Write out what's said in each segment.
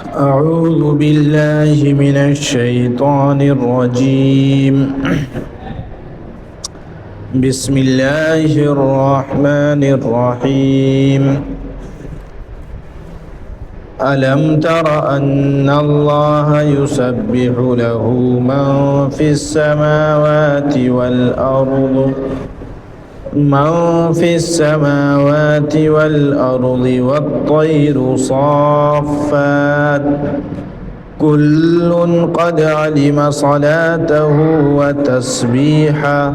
أعوذ بالله من الشيطان الرجيم. بسم الله الرحمن الرحيم. ألم تر أن الله يسبح له من في السماوات والأرض والطير صافات كل قد علم صلاته وتسبيحه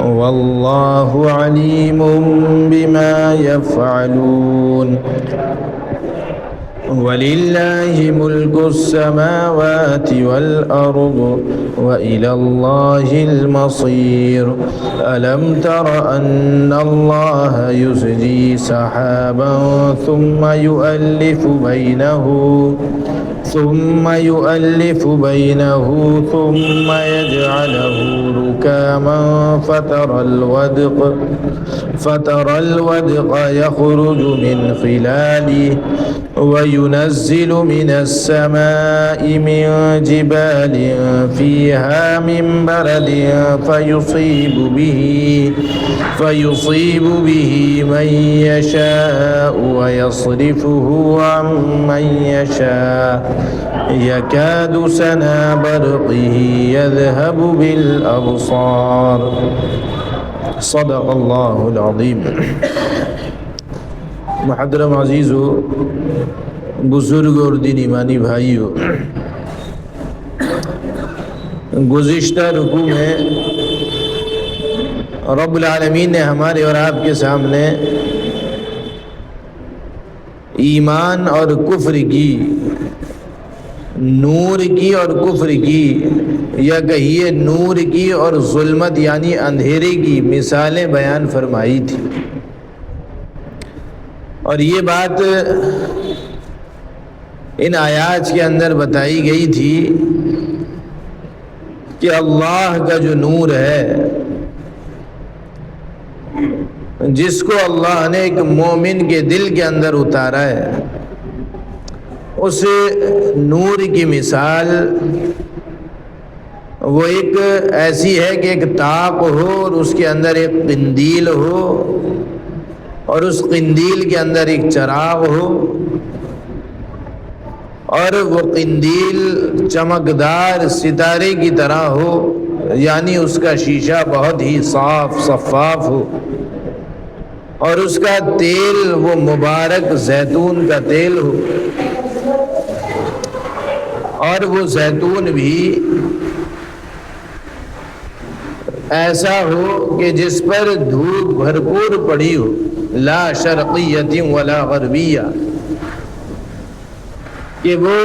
والله عليم بما يفعلون. ولله ملك السماوات والأرض وإلى الله المصير. ألم تر أن الله يزجي سحابا ثم يؤلف بينه ثم يجعله ركاما فترى الودق يخرج من خلاله وينزل من السماء من جبال فيها من برد فيصيب به من يشاء ويصرفه عن من يشاء يكاد سنا برقه يذهب بالأبصار. صدق اللہ العظیم. محترم عزیزو، بزرگ اور دین ایمانی بھائیو، گزشتہ رکوع میں رب العالمین نے ہمارے اور آپ کے سامنے ایمان اور کفر کی، نور کی اور کفر کی، یا کہیے نور کی اور ظلمت یعنی اندھیرے کی مثالیں بیان فرمائی تھی. اور یہ بات ان آیات کے اندر بتائی گئی تھی کہ اللہ کا جو نور ہے، جس کو اللہ نے ایک مومن کے دل کے اندر اتارا ہے، اس نور کی مثال وہ ایک ایسی ہے کہ ایک طاق ہو اور اس کے اندر ایک قندیل ہو، اور اس قندیل کے اندر ایک چراغ ہو، اور وہ قندیل چمکدار ستارے کی طرح ہو، یعنی اس کا شیشہ بہت ہی صاف شفاف ہو، اور اس کا تیل وہ مبارک زیتون کا تیل ہو، اور وہ زیتون بھی ایسا ہو کہ جس پر دھوپ بھرپور پڑی ہو، لا شرقیۃ ولا غربیہ، کہ وہ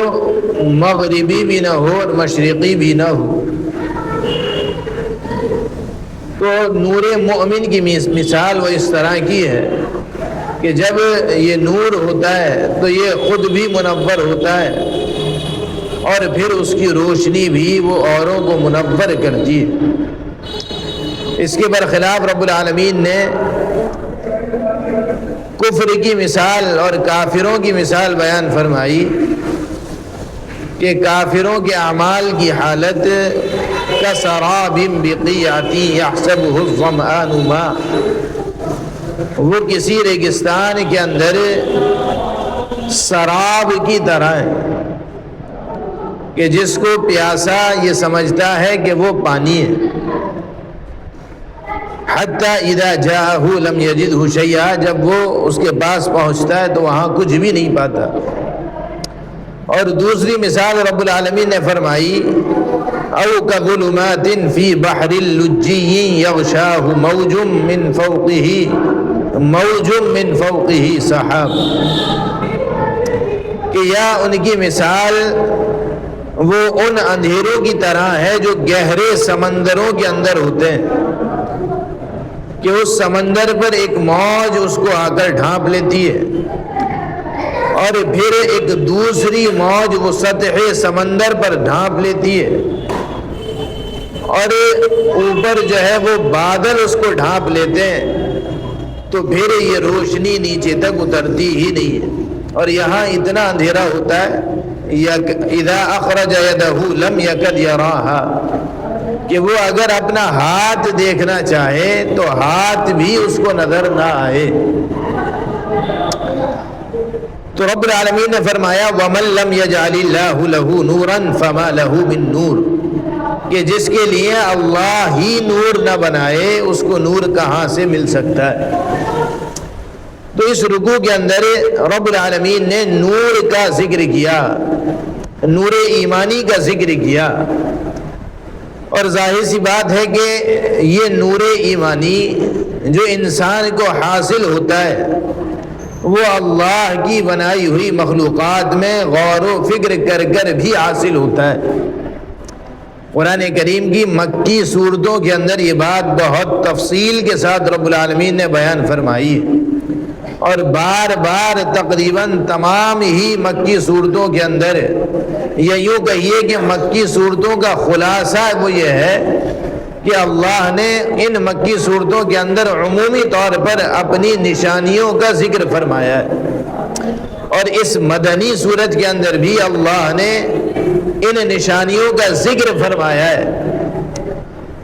مغربی بھی نہ ہو اور مشرقی بھی نہ ہو. تو نور مومن کی مثال وہ اس طرح کی ہے کہ جب یہ نور ہوتا ہے تو یہ خود بھی منور ہوتا ہے، اور پھر اس کی روشنی بھی وہ اوروں کو منور کرتی ہے. اس کے برخلاف رب العالمین نے کفر کی مثال اور کافروں کی مثال بیان فرمائی کہ کافروں کے اعمال کی حالت کسراب بقیعۃ یحسبہ الظمآن ماء، وہ کسی ریگستان کے اندر سراب کی طرح ہے کہ جس کو پیاسا یہ سمجھتا ہے کہ وہ پانی ہے. حتیٰ اذا جاءہ لم یجدہ شیئا، جب وہ اس کے پاس پہنچتا ہے تو وہاں کچھ بھی نہیں پاتا. اور دوسری مثال رب العالمین نے فرمائی او کظلمات فی بحر اللجی یغشاہ موج من فوقہ سحاب، کہ یا ان کی مثال وہ ان اندھیروں کی طرح ہے جو گہرے سمندروں کے اندر ہوتے ہیں، کہ اس سمندر پر ایک موج اس کو آ کر ڈھانپ لیتی ہے، اور پھر ایک دوسری موج وہ سطح سمندر پر ڈھانپ لیتی ہے، اور اوپر جو ہے وہ بادل اس کو ڈھانپ لیتے ہیں، تو پھر یہ روشنی نیچے تک اترتی ہی نہیں ہے. اور یہاں اتنا اندھیرا ہوتا ہے اذا اخرج یدہ لم یکد یراہا، کہ وہ اگر اپنا ہاتھ دیکھنا چاہے تو ہاتھ بھی اس کو نظر نہ آئے۔ تو رب العالمین نے فرمایا وَمَن لَّمْ يَجْعَلِ اللَّهُ لَهُ نُورًا فَمَا لَهُ مِن نُور، کہ جس کے لیے اللہ ہی نور نہ بنائے اس کو نور کہاں سے مل سکتا ہے۔ تو اس رکوع کے اندر رب العالمین نے نور کا ذکر کیا، نور ایمانی کا ذکر کیا، اور ظاہر سی بات ہے کہ یہ نور ایمانی جو انسان کو حاصل ہوتا ہے وہ اللہ کی بنائی ہوئی مخلوقات میں غور و فکر کر کر بھی حاصل ہوتا ہے۔ قرآن کریم کی مکی سورتوں کے اندر یہ بات بہت تفصیل کے ساتھ رب العالمین نے بیان فرمائی ہے، اور بار بار تقریباً تمام ہی مکی صورتوں کے اندر، یا یوں کہیے کہ مکی صورتوں کا خلاصہ وہ یہ ہے کہ اللہ نے ان مکی صورتوں کے اندر عمومی طور پر اپنی نشانیوں کا ذکر فرمایا ہے، اور اس مدنی صورت کے اندر بھی اللہ نے ان نشانیوں کا ذکر فرمایا ہے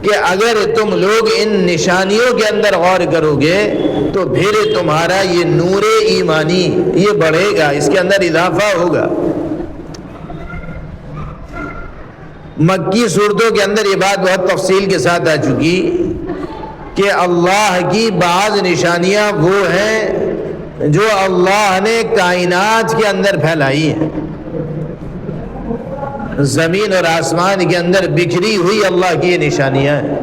کہ اگر تم لوگ ان نشانیوں کے اندر غور کرو گے تو پھر تمہارا یہ نور ایمانی یہ بڑھے گا، اس کے اندر اضافہ ہوگا۔ مکی صورتوں کے اندر یہ بات بہت تفصیل کے ساتھ آ چکی کہ اللہ کی بعض نشانیاں وہ ہیں جو اللہ نے کائنات کے اندر پھیلائی ہیں، زمین اور آسمان کے اندر بکھری ہوئی اللہ کی یہ نشانیاں ہیں،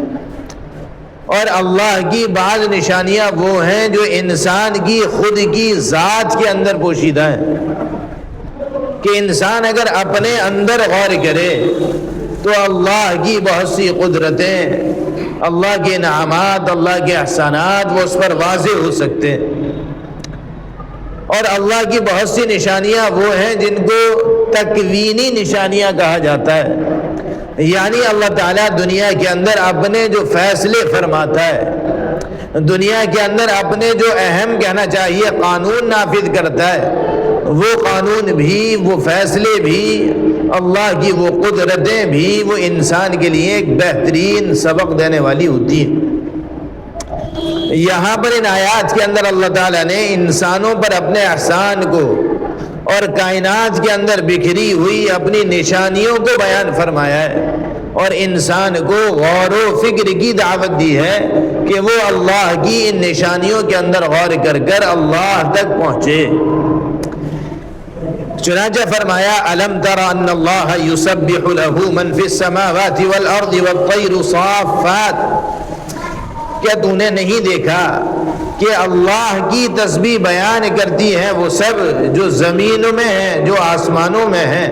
اور اللہ کی بعض نشانیاں وہ ہیں جو انسان کی خود کی ذات کے اندر پوشیدہ ہیں، کہ انسان اگر اپنے اندر غور کرے تو اللہ کی بہت سی قدرتیں، اللہ کے انعامات، اللہ کے احسانات وہ اس پر واضح ہو سکتے ہیں، اور اللہ کی بہت سی نشانیاں وہ ہیں جن کو تکوینی نشانیاں کہا جاتا ہے، یعنی اللہ تعالیٰ دنیا کے اندر اپنے جو فیصلے فرماتا ہے، دنیا کے اندر اپنے جو اہم کہنا چاہیے قانون نافذ کرتا ہے، وہ قانون بھی، وہ فیصلے بھی، اللہ کی وہ قدرتیں بھی وہ انسان کے لیے ایک بہترین سبق دینے والی ہوتی ہیں۔ یہاں پر ان آیات کے اندر اللہ تعالیٰ نے انسانوں پر اپنے احسان کو اور کائنات کے اندر بکھری ہوئی اپنی نشانیوں کو بیان فرمایا ہے، اور انسان کو غور و فکر کی دعوت دی ہے کہ وہ اللہ کی ان نشانیوں کے اندر غور کر کر اللہ تک پہنچے۔ چنانچہ فرمایا الم تر ان اللہ یسبح له من فی السماوات والارض والطیر صافات، کیا تو نے نہیں دیکھا کہ اللہ کی تسبیح بیان کرتی ہے وہ سب جو زمینوں میں ہیں، جو آسمانوں میں ہیں،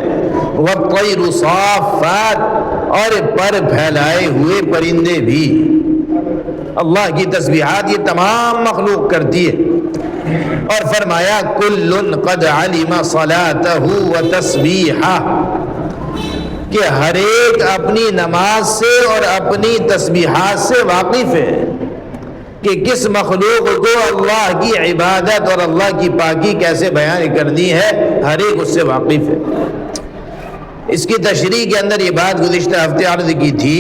والطیر صافات، اور پر پھیلائے ہوئے پرندے بھی۔ اللہ کی تسبیحات یہ تمام مخلوق کرتی ہے، اور فرمایا کل قد علم صلاتہ و تسبیحہ، کہ ہر ایک اپنی نماز سے اور اپنی تسبیحات سے واقف ہے، کہ کس مخلوق کو اللہ کی عبادت اور اللہ کی پاکی کیسے بیان کرنی ہے، ہر ایک اس سے واقف ہے۔ اس کی تشریح کے اندر یہ بات گزشتہ ہفتے عرض کی تھی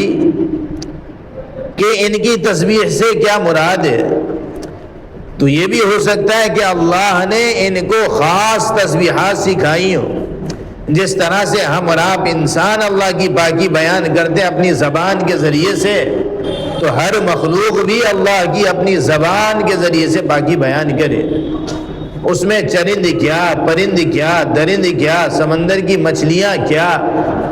کہ ان کی تسبیح سے کیا مراد ہے۔ تو یہ بھی ہو سکتا ہے کہ اللہ نے ان کو خاص تسبیحات سکھائی ہوں، جس طرح سے ہم اور آپ انسان اللہ کی پاکی بیان کرتے ہیں اپنی زبان کے ذریعے سے، تو ہر مخلوق بھی اللہ کی اپنی زبان کے ذریعے سے پاکی بیان کرے۔ اس میں چرند کیا، پرند کیا، درند کیا، سمندر کی مچھلیاں کیا،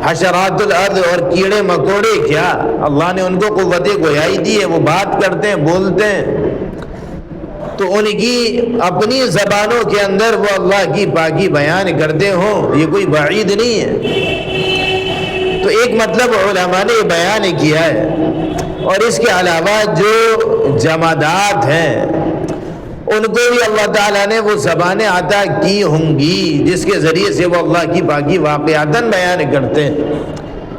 حشرات الارض اور کیڑے مکوڑے کیا، اللہ نے ان کو قوت گویائی دی ہے، وہ بات کرتے ہیں، بولتے ہیں، تو ان کی اپنی زبانوں کے اندر وہ اللہ کی پاکی بیان کرتے ہوں، یہ کوئی بعید نہیں ہے۔ تو ایک مطلب علماء نے بیان کیا ہے، اور اس کے علاوہ جو جمادات ہیں ان کو بھی اللہ تعالیٰ نے وہ زبانیں عطا کی ہوں گی جس کے ذریعے سے وہ اللہ کی پاکی واقعاتاً بیان کرتے ہیں،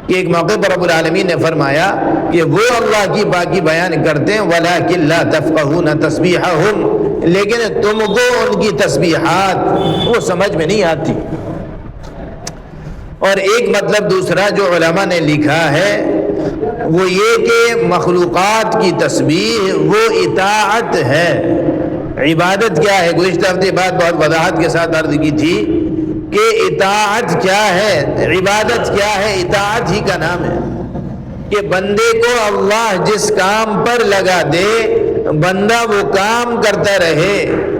کہ ایک موقع پر رب العالمین نے فرمایا کہ وہ اللہ کی پاکی بیان کرتے ہیں وَلَكِنْ لَا تَفْقَهُونَ تَسْبِيحَهُمْ، لیکن تم کو ان کی تسبیحات وہ سمجھ میں نہیں آتی۔ اور ایک مطلب دوسرا جو علماء نے لکھا ہے وہ یہ کہ مخلوقات کی تسبیح وہ اطاعت ہے۔ عبادت کیا ہے؟ گزشتہ ہفتے بعد بہت وضاحت کے ساتھ عرض کی تھی کہ اطاعت کیا ہے، عبادت کیا ہے؟ اطاعت ہی کا نام ہے کہ بندے کو اللہ جس کام پر لگا دے بندہ وہ کام کرتا رہے،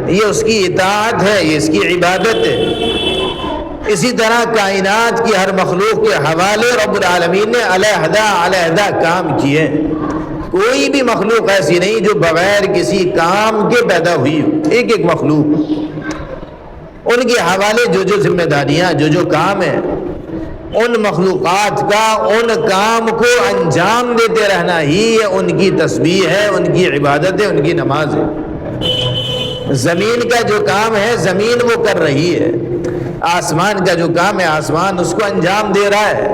یہ اس کی اطاعت ہے، یہ اس کی عبادت ہے۔ اسی طرح کائنات کی ہر مخلوق کے حوالے رب العالمین نے علیحدہ علیحدہ کام کیے۔ کوئی بھی مخلوق ایسی نہیں جو بغیر کسی کام کے پیدا ہوئی ہو، ایک ایک مخلوق ان کے حوالے جو ذمہ داریاں جو کام ہیں، ان مخلوقات کا ان کام کو انجام دیتے رہنا ہی یہ ان کی تسبیح ہے، ان کی عبادت ہے، ان کی نماز ہے۔ زمین کا جو کام ہے زمین وہ کر رہی ہے، آسمان کا جو کام ہے آسمان اس کو انجام دے رہا ہے۔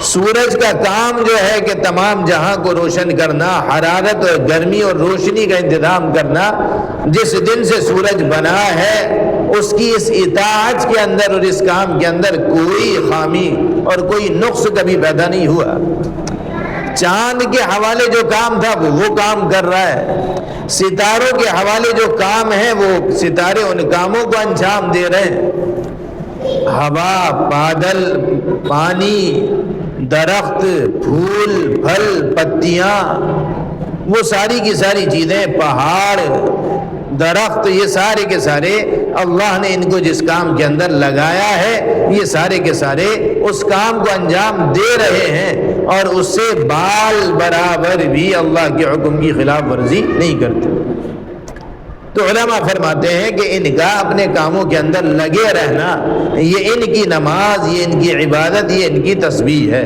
سورج کا کام جو ہے کہ تمام جہاں کو روشن کرنا، حرارت اور گرمی اور روشنی کا انتظام کرنا، جس دن سے سورج بنا ہے اس کی اس اطاعت کے اندر اور اس کام کے اندر کوئی خامی اور کوئی نقص کبھی پیدا نہیں ہوا۔ چاند کے حوالے جو کام تھا وہ کام کر رہا ہے، ستاروں کے حوالے جو کام ہے وہ ستارے ان کاموں کو انجام دے رہے ہیں۔ ہوا، بادل، پانی، درخت، پھول، پھل، پتیاں، وہ ساری کی ساری چیزیں، پہاڑ، درخت، یہ سارے کے سارے اللہ نے ان کو جس کام کے اندر لگایا ہے یہ سارے کے سارے اس کام کو انجام دے رہے ہیں، اور اس سے بال برابر بھی اللہ کے حکم کی خلاف ورزی نہیں کرتے۔ تو علماء فرماتے ہیں کہ ان کا اپنے کاموں کے اندر لگے رہنا یہ ان کی نماز، یہ ان کی عبادت، یہ ان کی تسبیح ہے۔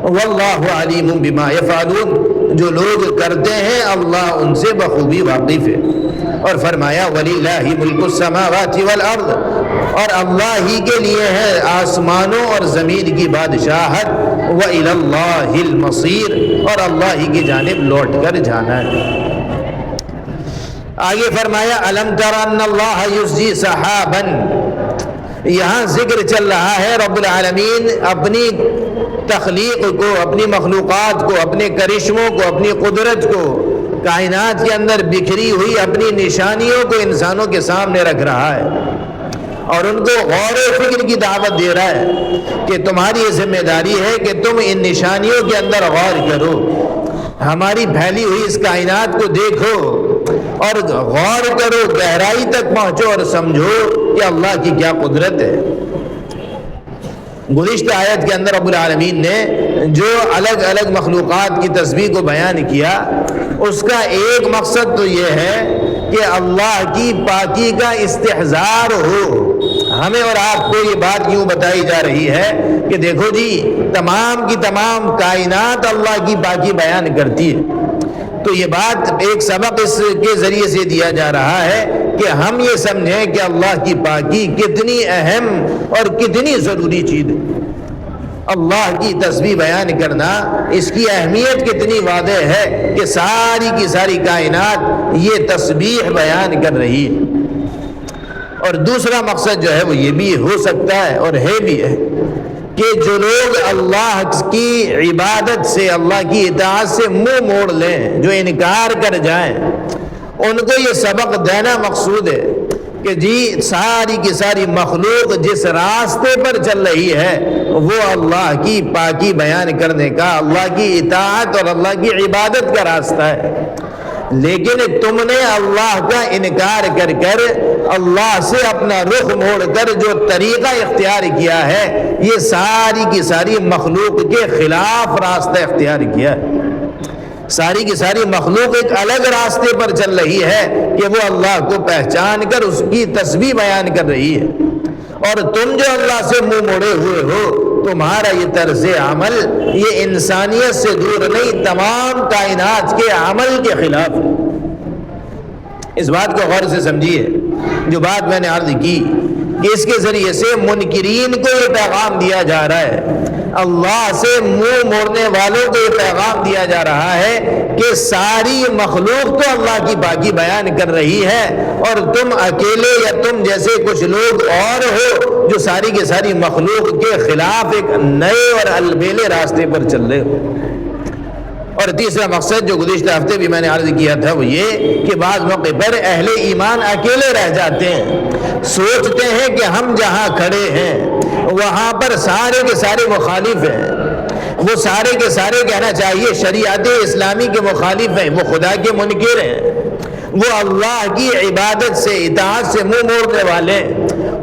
واللہ علیم بما یفعلون، جو لوگ کرتے ہیں اللہ ان سے بخوبی واقف ہے۔ اور فرمایا وَلِلَّهِ مُلْكُ السَّمَاوَاتِ وَالْأَرْضِ، اور اللہ ہی کے لیے ہے آسمانوں اور زمین کی بادشاہت، وَإِلَى اللَّهِ الْمَصِيرُ، اور اللہ ہی کی جانب لوٹ کر جانا ہے۔ آگے فرمایا أَلَمْ تَرَ أَنَّ اللَّهَ يُزْجِي سَحَابًا، یہاں ذکر چل رہا ہے رب العالمین اپنی تخلیق کو، اپنی مخلوقات کو، اپنے کرشموں کو، اپنی قدرت کو، کائنات کے اندر بکھری ہوئی اپنی نشانیوں کو انسانوں کے سامنے رکھ رہا ہے، اور ان کو غور و فکر کی دعوت دے رہا ہے کہ تمہاری یہ ذمہ داری ہے کہ تم ان نشانیوں کے اندر غور کرو، ہماری پھیلی ہوئی اس کائنات کو دیکھو اور غور کرو، گہرائی تک پہنچو اور سمجھو کہ اللہ کی کیا قدرت ہے۔ گزشتہ آیت کے اندر رب العالمین نے جو الگ الگ مخلوقات کی تسبیح کو بیان کیا اس کا ایک مقصد تو یہ ہے کہ اللہ کی پاکی کا استحضار ہو۔ ہمیں اور آپ کو یہ بات یوں بتائی جا رہی ہے کہ دیکھو جی تمام کی تمام کائنات اللہ کی پاکی بیان کرتی ہے، تو یہ بات ایک سبق اس کے ذریعے سے دیا جا رہا ہے کہ ہم یہ سمجھیں کہ اللہ کی پاکی کتنی اہم اور کتنی ضروری چیز ہے۔ اللہ کی تسبیح بیان کرنا، اس کی اہمیت کتنی واضح ہے کہ ساری کی ساری کائنات یہ تسبیح بیان کر رہی ہے۔ اور دوسرا مقصد جو ہے وہ یہ بھی ہو سکتا ہے اور ہے بھی ہے کہ جو لوگ اللہ کی عبادت سے، اللہ کی اطاعت سے منہ موڑ لیں، جو انکار کر جائیں، ان کو یہ سبق دینا مقصود ہے کہ جی ساری کی ساری مخلوق جس راستے پر چل رہی ہے وہ اللہ کی پاکی بیان کرنے کا، اللہ کی اطاعت اور اللہ کی عبادت کا راستہ ہے، لیکن تم نے اللہ کا انکار کر کر اللہ سے اپنا رخ موڑ کر جو طریقہ اختیار کیا ہے یہ ساری کی ساری مخلوق کے خلاف راستہ اختیار کیا ہے۔ ساری کی ساری مخلوق ایک الگ راستے پر چل رہی ہے کہ وہ اللہ کو پہچان کر اس کی تسبیح بیان کر رہی ہے، اور تم جو اللہ سے منہ موڑے ہوئے ہو، تمہارا یہ طرز عمل یہ انسانیت سے دور نہیں، تمام کائنات کے عمل کے خلاف ہے۔ اس بات کو غور سے سمجھیے، جو بات میں نے عرض کی کہ اس کے ذریعے سے منکرین کو یہ پیغام دیا جا رہا ہے، اللہ سے منہ موڑنے والوں کو یہ پیغام دیا جا رہا ہے کہ ساری مخلوق تو اللہ کی پاکی بیان کر رہی ہے، اور تم اکیلے یا تم جیسے کچھ لوگ اور ہو جو ساری کی ساری مخلوق کے خلاف ایک نئے اور البیلے راستے پر چل رہے ہو۔ اور تیسرا مقصد جو گزشتہ ہفتے بھی میں نے عرض کیا تھا وہ یہ کہ بعض موقع پر اہل ایمان اکیلے رہ جاتے ہیں، سوچتے ہیں کہ ہم جہاں کھڑے ہیں وہاں پر سارے کے سارے مخالف ہیں، وہ سارے کے سارے کہنا چاہیے شریعت اسلامی کے مخالف ہیں، وہ خدا کے منکر ہیں، وہ اللہ کی عبادت سے اطاعت سے منہ موڑنے والے،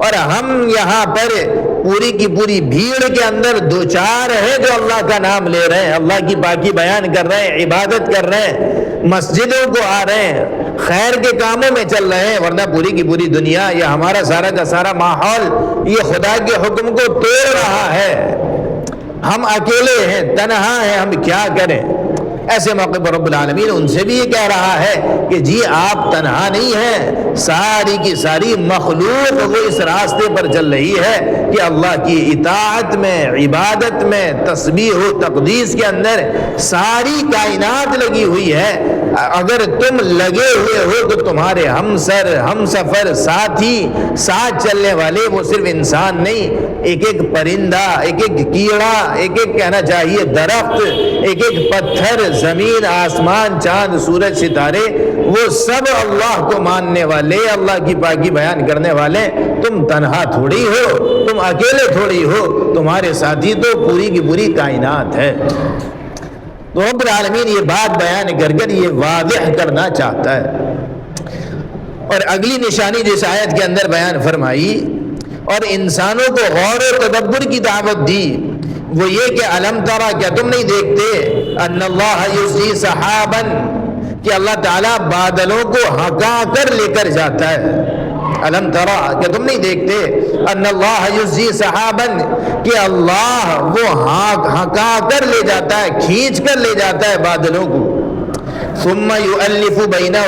اور ہم یہاں پر پوری کی پوری بھیڑ کے اندر دو چار ہیں جو اللہ کا نام لے رہے ہیں، اللہ کی پاکی بیان کر رہے ہیں، عبادت کر رہے ہیں، مسجدوں کو آ رہے ہیں، خیر کے کاموں میں چل رہے ہیں، ورنہ پوری کی پوری دنیا یا ہمارا سارا کا سارا ماحول یہ خدا کے حکم کو توڑ رہا ہے، ہم اکیلے ہیں، تنہا ہیں، ہم کیا کریں؟ ایسے موقع پر رب العالمین ان سے بھی یہ کہہ رہا ہے کہ جی آپ تنہا نہیں ہیں، ساری کی ساری مخلوق وہ اس راستے پر چل رہی ہے کہ اللہ کی اطاعت میں، عبادت میں، تسبیح و تقدیس کے اندر ساری کائنات لگی ہوئی ہے۔ اگر تم لگے ہوئے ہو تو تمہارے ہمسر، ہم سفر، ساتھی، ساتھ چلنے والے وہ صرف انسان نہیں، ایک ایک پرندہ، ایک ایک کیڑا، ایک ایک کہنا چاہیے درخت، ایک ایک پتھر، زمین، آسمان، چاند، سورج، ستارے، وہ سب اللہ کو ماننے والے، اللہ کی پاکی بیان کرنے والے۔ تم تنہا تھوڑی ہو، تم اکیلے تھوڑی ہو، تمہارے ساتھی تو پوری کی پوری کائنات ہے۔ تو رب العالمین یہ بات بیان کر کر یہ واضح کرنا چاہتا ہے۔ اور اگلی نشانی جس آیت کے اندر بیان فرمائی اور انسانوں کو غور و تدبر کی دعوت دی وہ یہ کہ الم ترا، کیا تم نہیں دیکھتے ان اللہ یزی سحابا، کہ اللہ تعالیٰ بادلوں کو ہکا کر لے کر جاتا ہے۔ الم ترا، کیا تم نہیں دیکھتے ان اللہ یزی سحابا، کہ اللہ وہ ہکا کر لے جاتا ہے، کھینچ کر لے جاتا ہے بادلوں کو۔ ثم یؤلف بینہ،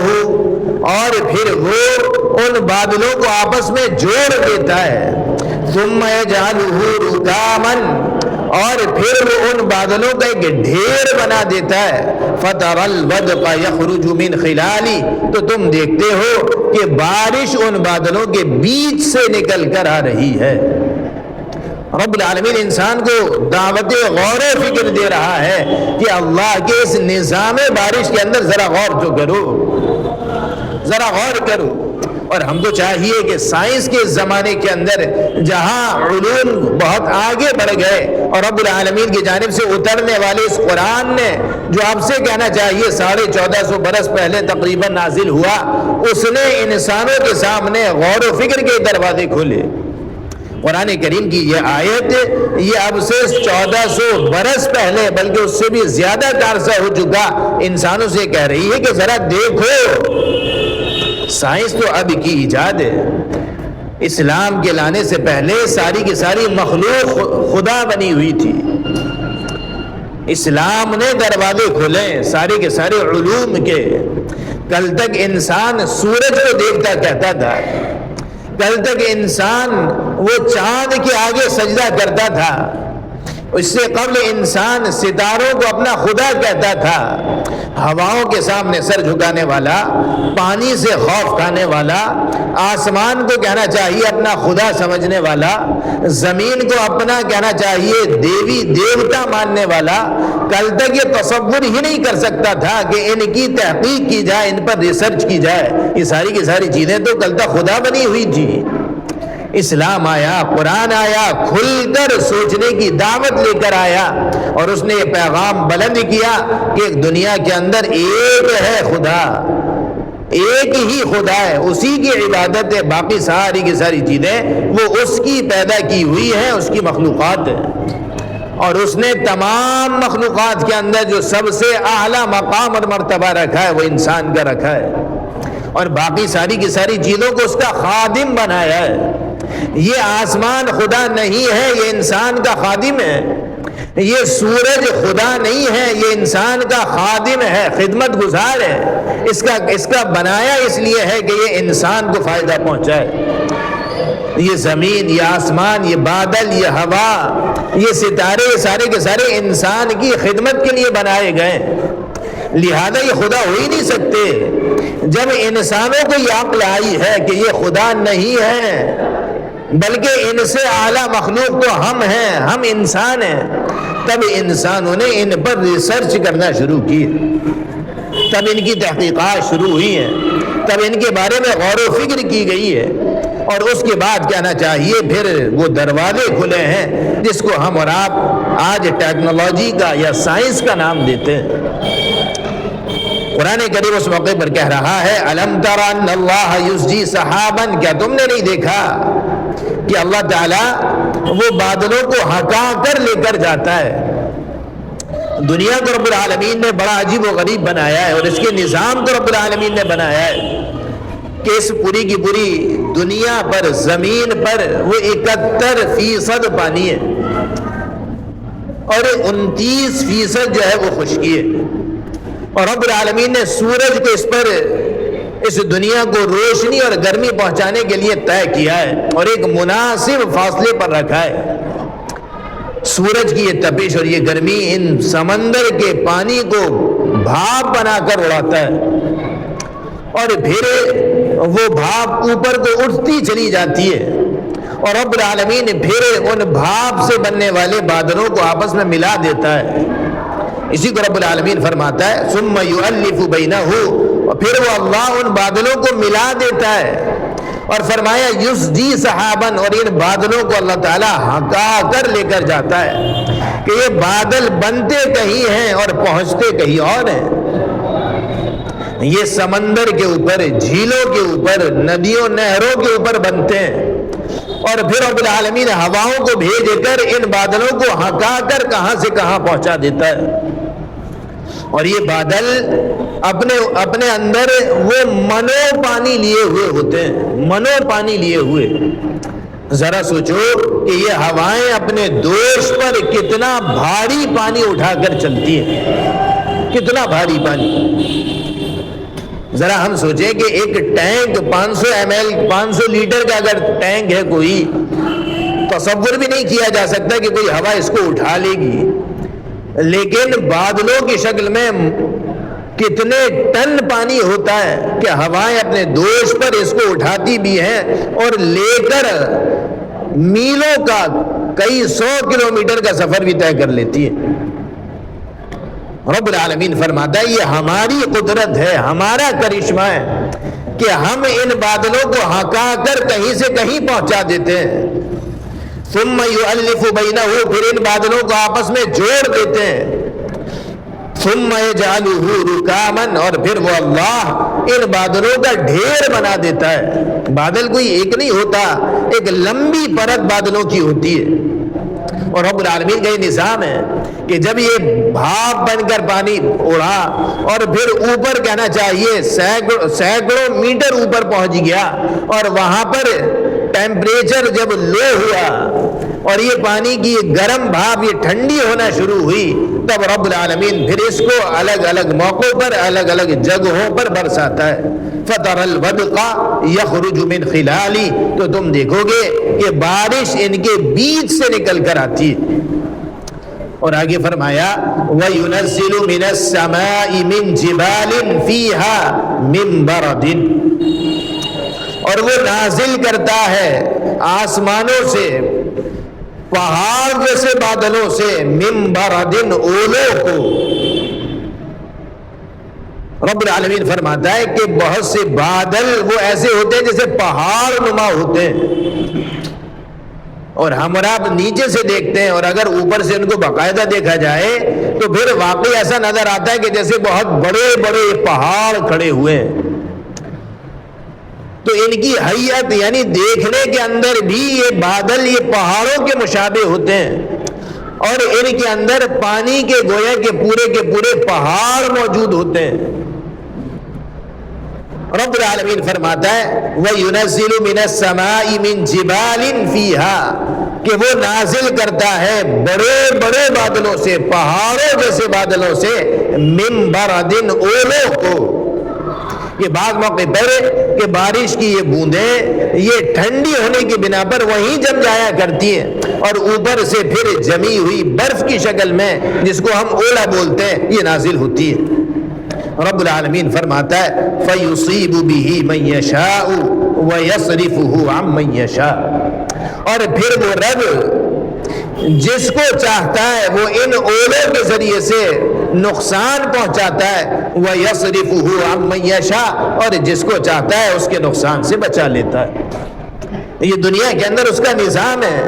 اور پھر وہ ان بادلوں کو آپس میں جوڑ دیتا ہے۔ ثم یجعلہ رکاما، اور پھر وہ ان بادلوں کا ایک ڈھیر بنا دیتا ہے۔ فَتَرَ الْوَدْقَ يَخْرُجُ مِنْ خِلَالِ، تو تم دیکھتے ہو کہ بارش ان بادلوں کے بیچ سے نکل کر آ رہی ہے۔ رب العالمین انسان کو دعوت غور و فکر دے رہا ہے کہ اللہ کے اس نظام بارش کے اندر ذرا غور تو کرو، ذرا غور کرو۔ اور ہم کو چاہیے کہ سائنس کے زمانے کے اندر جہاں علوم بہت آگے بڑھ گئے اور رب العالمین کی جانب سے اترنے والے اس قرآن نے جو آپ سے کہنا چاہیے 1450 برس پہلے تقریباً نازل ہوا، اس نے انسانوں کے سامنے غور و فکر کے دروازے کھولے۔ قرآن کریم کی یہ آیت یہ اب سے 1400 برس پہلے بلکہ اس سے بھی زیادہ عرصہ ہو چکا انسانوں سے کہہ رہی ہے کہ ذرا دیکھو، سائنس تو اب کی ایجاد ہے، اسلام کے لانے سے پہلے ساری کی ساری مخلوق خدا بنی ہوئی تھی۔ اسلام نے دروازے کھولے سارے کے سارے علوم کے۔ کل تک انسان سورج کو دیکھتا کہتا تھا، کل تک انسان وہ چاند کے آگے سجدہ کرتا تھا، اس سے قبل انسان ستاروں کو اپنا خدا کہتا تھا، ہواؤں کے سامنے سر جھکانے والا، پانی سے خوف کھانے والا، آسمان کو کہنا چاہیے اپنا خدا سمجھنے والا، زمین کو اپنا کہنا چاہیے دیوی دیوتا ماننے والا، کل تک یہ تصور ہی نہیں کر سکتا تھا کہ ان کی تحقیق کی جائے، ان پر ریسرچ کی جائے۔ یہ ساری کی ساری چیزیں تو کل تک خدا بنی ہوئی تھی۔ اسلام آیا، قرآن آیا، کھل کر سوچنے کی دعوت لے کر آیا، اور اس نے یہ پیغام بلند کیا کہ ایک دنیا کے اندر ایک ہے خدا، ایک ہی خدا ہے، اسی کی عبادت ہے، باقی ساری کی ساری چیزیں وہ اس کی پیدا کی ہوئی ہیں، اس کی مخلوقات ہے، اور اس نے تمام مخلوقات کے اندر جو سب سے اعلیٰ مقام اور مرتبہ رکھا ہے وہ انسان کا رکھا ہے، اور باقی ساری کی ساری چیزوں کو اس کا خادم بنایا ہے۔ یہ آسمان خدا نہیں ہے، یہ انسان کا خادم ہے۔ یہ سورج خدا نہیں ہے، یہ انسان کا خادم ہے، خدمت گزار ہے۔ اس کا بنایا اس لیے ہے کہ یہ انسان کو فائدہ پہنچائے۔ یہ زمین، یہ آسمان، یہ بادل، یہ ہوا، یہ ستارے، سارے کے سارے انسان کی خدمت کے لیے بنائے گئے، لہذا یہ خدا ہو ہی نہیں سکتے۔ جب انسانوں کو یہ عقل آئی ہے کہ یہ خدا نہیں ہے بلکہ ان سے اعلیٰ مخلوق تو ہم ہیں، ہم انسان ہیں، تب انسانوں نے ان پر ریسرچ کرنا شروع کی، تب ان کی تحقیقات شروع ہوئی ہیں، تب ان کے بارے میں غور و فکر کی گئی ہے، اور اس کے بعد کہنا چاہیے پھر وہ دروازے کھلے ہیں جس کو ہم اور آپ آج ٹیکنالوجی کا یا سائنس کا نام دیتے ہیں۔ قرآن کریم اس موقع پر کہہ رہا ہے الم تر ان اللہ یسجی سحابا، کیا تم نے نہیں دیکھا کہ اللہ تعالیٰ وہ بادلوں کو ہکا کر لے کر جاتا ہے۔ دنیا کو رب العالمین نے بڑا عجیب و غریب بنایا ہے، اور اس کے نظام تو رب العالمین نے بنایا ہے کہ اس پوری کی پوری دنیا پر، زمین پر وہ 71% پانی ہے اور 29% جو ہے وہ خشکی ہے، اور رب العالمین نے سورج کو اس پر، اس دنیا کو روشنی اور گرمی پہنچانے کے لیے طے کیا ہے اور ایک مناسب فاصلے پر رکھا ہے۔ سورج کی یہ تپش اور یہ گرمی ان سمندر کے پانی کو بھاپ بنا کر اڑاتا ہے، اور پھر وہ بھاپ اوپر کو اٹھتی چلی جاتی ہے، اور رب العالمین پھر ان بھاپ سے بننے والے بادلوں کو آپس میں ملا دیتا ہے۔ اسی کو رب العالمین فرماتا ہے ثم یؤلف بینہ، اور پھر وہ اللہ ان بادلوں کو ملا دیتا ہے، اور فرمایا یسجی سحابن، اور ان بادلوں کو اللہ تعالیٰ ہکا کر لے کر جاتا ہے کہ یہ بادل بنتے کہیں ہیں اور پہنچتے کہیں اور ہیں۔ یہ سمندر کے اوپر، جھیلوں کے اوپر، ندیوں نہروں کے اوپر بنتے ہیں، اور پھر رب العالمین ہواؤں کو بھیج کر ان بادلوں کو ہکا کر کہاں سے کہاں پہنچا دیتا ہے۔ اور یہ بادل اپنے اندر وہ منو پانی لیے ہوئے ہوتے ہیں، منو پانی لیے ہوئے۔ ذرا سوچو کہ یہ ہوائیں اپنے دوش پر کتنا بھاری پانی اٹھا کر چلتی ہیں، کتنا بھاری پانی۔ ذرا ہم سوچیں کہ ایک ٹینک 500 ml 500 لیٹر کا اگر ٹینک ہے، کوئی تصور بھی نہیں کیا جا سکتا کہ کوئی ہوا اس کو اٹھا لے گی، لیکن بادلوں کی شکل میں کتنے ٹن پانی ہوتا ہے کہ ہوائیں اپنے دوش پر اس کو اٹھاتی بھی ہیں اور لے کر میلوں کا، کئی 100 کلومیٹر کا سفر بھی طے کر لیتی ہے۔ رب العالمین فرماتا ہے یہ ہماری قدرت ہے، ہمارا کرشمہ ہے کہ ہم ان بادلوں کو ہکا کر کہیں سے کہیں پہنچا دیتے ہیں۔ ثم یؤلف بینہ، پھر ان بادلوں کو آپس میں جوڑ دیتے ہیں۔ ثم یجعلہ رکاما، اور پھر وہ اللہ ان بادلوں کا ڈھیر بنا دیتا ہے۔ بادل کوئی ایک نہیں ہوتا، ایک لمبی پرت بادلوں کی ہوتی ہے، اور رب العالمین کا یہ نظام ہے کہ جب یہ بھاپ بن کر پانی اڑا اور پھر اوپر کہنا چاہیے سینکڑوں میٹر اوپر پہنچ گیا، اور وہاں پر ٹیمپریچر جب لو ہوا اور یہ پانی کی گرم بھاپ یہ ٹھنڈی ہونا شروع ہوئی، تب رب العالمین پھر اس کو الگ الگ موقعوں پر، الگ الگ جگہوں پر برساتا ہے۔ فَتَرَ الْوَدْقَ يَخْرُجُ مِنْ خِلَالِ، تو تم دیکھو گے کہ بارش ان کے بیچ سے نکل کر آتی ہے۔ اور آگے فرمایا وَيُنَزِّلُ مِنَ السَّمَاءِ مِنْ جِبَالٍ فِيهَا مِنْ بَرَدٍ، اور وہ نازل کرتا ہے آسمانوں سے، پہاڑ جیسے بادلوں سے، مِنْ بَرَدٍ، اولوں کو۔ رب العالمین فرماتا ہے کہ بہت سے بادل وہ ایسے ہوتے ہیں جیسے پہاڑ نما ہوتے ہیں، اور ہم اور آپ نیچے سے دیکھتے ہیں، اور اگر اوپر سے ان کو باقاعدہ دیکھا جائے تو پھر واقعی ایسا نظر آتا ہے کہ جیسے بہت بڑے بڑے پہاڑ کھڑے ہوئے ہیں۔ تو ان کی حیت یعنی دیکھنے کے اندر بھی یہ بادل یہ پہاڑوں کے مشابہ ہوتے ہیں، اور ان کے اندر پانی کے گویا کے پورے پہاڑ موجود ہوتے ہیں۔ رب العالمین فرماتا ہے وَيُنَزِّلُ مِنَ السَّمَاءِ مِنْ جِبَالٍ فِيهَا، کہ وہ نازل کرتا ہے بڑے بڑے بادلوں سے، پہاڑوں جیسے بادلوں سے، مِنْ بَرَدٍ، اولوں کو۔ کہ بعض موقع پر کہ بارش کی یہ بوندیں یہ ٹھنڈی ہونے کی بنا پر وہیں جم جایا کرتی ہیں اور اوپر سے پھر جمی ہوئی برف کی شکل میں جس کو ہم اولا بولتے ہیں یہ نازل ہوتی ہے۔ رب العالمین فرماتا ہے فَيُصِيبُ بِهِ مَن يَشَاءُ وَيَصْرِفُهُ عَن مَن يَشَاءُ، اور پھر وہ رب جس کو چاہتا ہے وہ ان اولوں کے ذریعے سے نقصان پہنچاتا ہے، وَيَصْرِفُهُ عَن مَن يَشَاءُ، اور جس کو چاہتا ہے اس کے نقصان سے بچا لیتا ہے۔ یہ دنیا کے اندر اس کا نظام ہے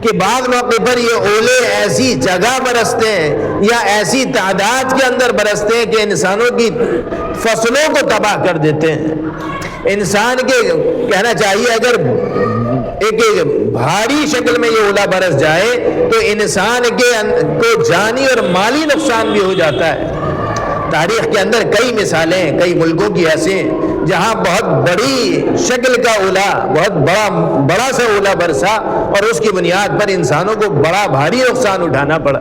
کہ بعض موقع پر یہ اولے ایسی جگہ برستے ہیں یا ایسی تعداد کے اندر برستے ہیں کہ انسانوں کی فصلوں کو تباہ کر دیتے ہیں۔ انسان کے کہنا چاہیے اگر ایک بھاری شکل میں یہ اولا برس جائے تو انسان کو جانی اور مالی نقصان بھی ہو جاتا ہے۔ تاریخ کے اندر کئی مثالیں کئی ملکوں کی ایسے ہیں جہاں بہت بڑی شکل کا اولا، بہت بڑا سا اولا برسا اور اس کی بنیاد پر انسانوں کو بڑا بھاری نقصان اٹھانا پڑا۔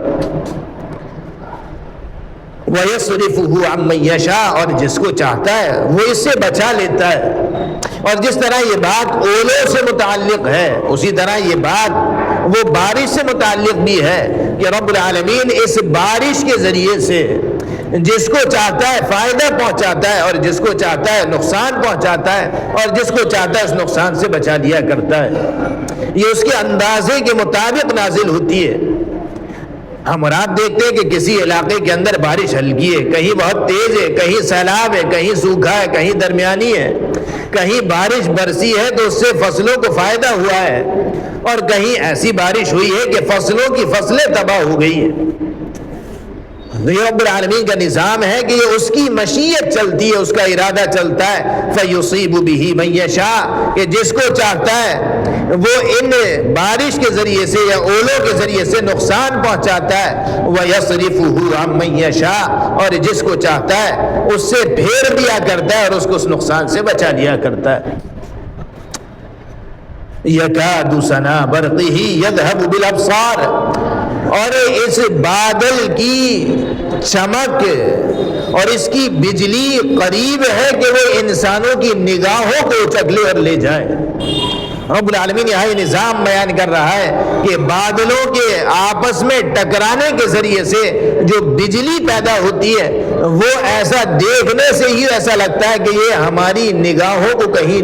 وَيَصْرِفُهُ عَن مَن يَشَاءُ، اور جس کو چاہتا ہے وہ اس سے بچا لیتا ہے۔ اور جس طرح یہ بات اولوں سے متعلق ہے اسی طرح یہ بات وہ بارش سے متعلق بھی ہے کہ رب العالمین اس بارش کے ذریعے سے جس کو چاہتا ہے فائدہ پہنچاتا ہے اور جس کو چاہتا ہے نقصان پہنچاتا ہے اور جس کو چاہتا ہے اس نقصان سے بچا لیا کرتا ہے۔ یہ اس کے اندازے کے مطابق نازل ہوتی ہے۔ ہم اور آپ دیکھتے ہیں کہ کسی علاقے کے اندر بارش ہلکی ہے، کہیں بہت تیز ہے، کہیں سیلاب ہے، کہیں سوکھا ہے، کہیں درمیانی ہے، کہیں بارش برسی ہے تو اس سے فصلوں کو فائدہ ہوا ہے اور کہیں ایسی بارش ہوئی ہے کہ فصلوں کی فصلیں تباہ ہو گئی ہیں۔ یہ رب العالمین کا نظام ہے کہ یہ اس کی مشیت چلتی ہے، اس کا ارادہ چلتا ہے۔ فَيُصِيبُ بِهِ مَن يَشَاءُ، کہ جس کو چاہتا ہے وہ ان بارش کے ذریعے سے یا اولوں کے ذریعے سے نقصان پہنچاتا ہے۔ وَيَصْرِفُهُ عَن مَن يَشَاءُ، اور جس کو چاہتا ہے اس سے پھیر دیا کرتا ہے اور اس کو اس نقصان سے بچا لیا کرتا ہے۔ يَكَادُ سَنَا بَرْقِهِ يَذْهَبُ بِالْأَبْصَارِ، اور اس بادل کی چمک اور اس کی بجلی قریب ہے کہ وہ انسانوں کی نگاہوں کو اچک لے اور لے جائے۔ رب العالمین یہاں یہ نظام بیان کر رہا ہے کہ بادلوں کے آپس میں ٹکرانے کے ذریعے سے جو بجلی پیدا ہوتی ہے وہ ایسا دیکھنے سے ہی ایسا لگتا ہے کہ یہ ہماری نگاہوں کو کہیں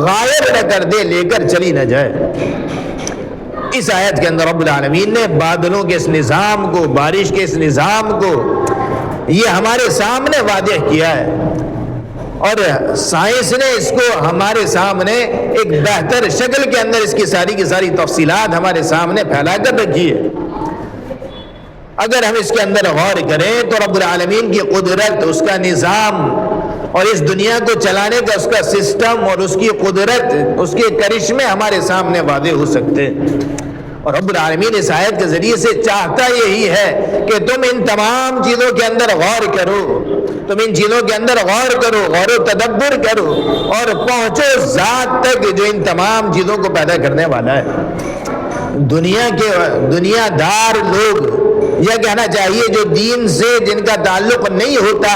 غائب نہ کر دے، لے کر چلی نہ جائے۔ اس آیت کے اندر رب العالمین نے بادلوں کے اس نظام کو، بارش کے اس نظام کو یہ ہمارے سامنے واضح کیا ہے اور سائنس نے اس کو ہمارے سامنے ایک بہتر شکل کے اندر اس کی ساری تفصیلات ہمارے سامنے پھیلا کر رکھی ہے۔ اگر ہم اس کے اندر غور کریں تو رب العالمین کی قدرت، اس کا نظام اور اس دنیا کو چلانے کا اس کا سسٹم اور اس کی قدرت، اس کے کرشمے ہمارے سامنے واضح ہو سکتے ہیں۔ اور رب العالمین اس آیت کے ذریعے سے چاہتا یہی ہے کہ تم ان تمام چیزوں کے اندر غور کرو، تم ان چیزوں کے اندر غور کرو، غور و تدبر کرو اور پہنچو ذات تک جو ان تمام چیزوں کو پیدا کرنے والا ہے۔ دنیا دار لوگ، یہ کہنا چاہیے جو دین سے جن کا تعلق نہیں ہوتا،